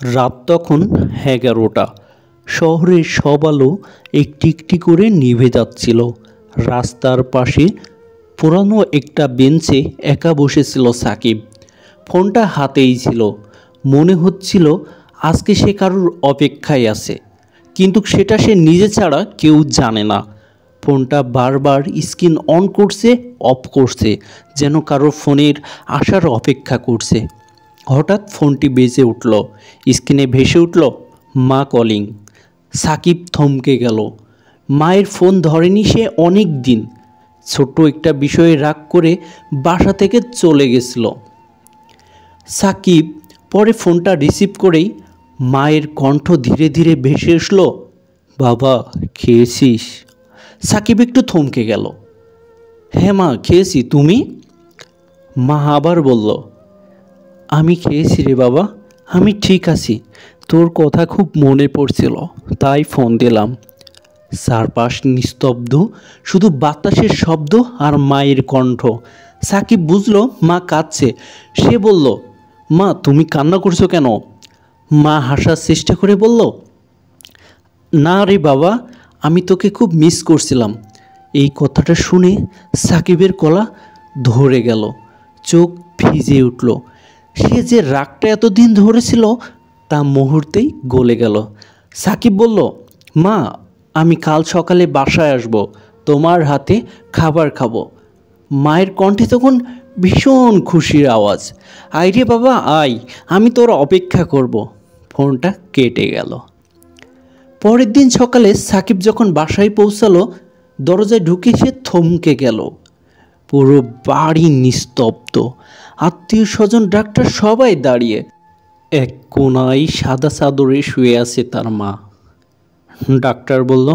রাত তখন 11টা। শহরের সব আলো একটি একটি করে নিভে যাচ্ছিল। রাস্তার পাশে পুরানো একটা বেঞ্চে একা বসেছিল সাকিব। ফোনটা হাতেই ছিল। মনে হচ্ছিল আজকে সে কারোর অপেক্ষায় আছে, কিন্তু সেটা সে নিজে ছাড়া কেউ জানে না। ফোনটা বারবার স্ক্রিন অন করছে, অফ করছে, যেন কারোর ফোনের আসার অপেক্ষা করছে। হঠাৎ ফোনটি বেজে উঠল। স্ক্রিনে ভেসে উঠল মা কলিং। সাকিব থমকে গেল। মায়ের ফোন ধরেনি সে অনেক দিন। ছোট্ট একটা বিষয়ে রাগ করে বাসা থেকে চলে গেছিল। সাকিব পরে ফোনটা রিসিভ করেই মায়ের কণ্ঠ ধীরে ধীরে ভেসে আসলো, বাবা খেয়েছিস? সাকিব একটু থমকে গেল। হ্যাঁ মা, খেয়েছি। তুমি? মা আবার বলল, আমি খেয়েছি রে বাবা, আমি ঠিক আছি। তোর কথা খুব মনে পড়ছিল, তাই ফোন দিলাম। চারপাশ নিস্তব্ধ, শুধু বাতাসের শব্দ আর মায়ের কণ্ঠ। সাকিব বুঝলো মা কাঁদছে। সে বলল, মা তুমি কান্না করছো কেন? মা হাসার চেষ্টা করে বলল, না রে বাবা, আমি তোকে খুব মিস করছিলাম। এই কথাটা শুনে সাকিবের গলা ধরে গেল, চোখ ভিজে উঠল। সে যে রাগটা এতদিন ধরেছিল তা মুহূর্তেই গলে গেল। সাকিব বলল, মা আমি কাল সকালে বাসায় আসব, তোমার হাতে খাবার খাবো। মায়ের কণ্ঠে তখন ভীষণ খুশির আওয়াজ, আয় রে বাবা আয়, আমি তোর অপেক্ষা করব। ফোনটা কেটে গেল। পরের দিন সকালে সাকিব যখন বাসায় পৌঁছালো, দরজায় ঢুকে সে থমকে গেল। পুরো বাড়ি নিস্তব্ধ। আত্মীয় স্বজন ডাক্তার সবাই দাঁড়িয়ে। এক কোনায় সাদা চাদরে শুয়ে আছে তার মা। ডাক্তার বলল,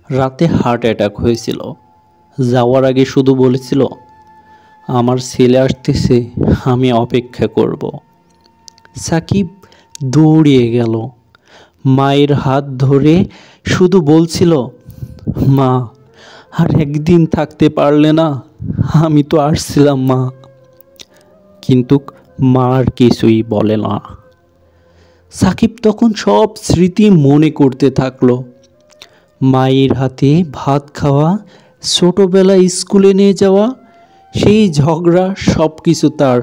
রাতে হার্ট অ্যাটাক হয়েছিল। যাওয়ার আগে শুধু বলেছিল, আমার ছেলে আসতেছে, আমি অপেক্ষা করব। সাকিব দৌড়িয়ে গেল। মায়ের হাত ধরে শুধু বলছিল, মা আর একদিন থাকতে পারলে না? আমি তো আসছিলাম মা। কিন্তু মা আর কিছুই বলে না। সাকিব তখন সব স্মৃতি মনে করতে থাকলো। মায়ের হাতে ভাত খাওয়া, ছোটোবেলায় স্কুলে নিয়ে যাওয়া, সেই ঝগড়া, সব কিছু তার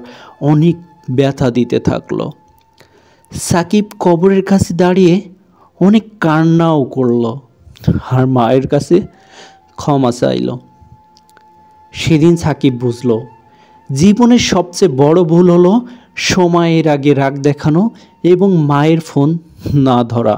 অনেক ব্যথা দিতে থাকলো। সাকিব কবরের কাছে দাঁড়িয়ে অনেক কান্নাও করলো আর মায়ের কাছে ক্ষমা চাইল। সেদিন সাকিব বুঝলো, জীবনের সবচেয়ে বড় ভুল হলো সময়ের আগে রাগ দেখানো এবং মায়ের ফোন না ধরা।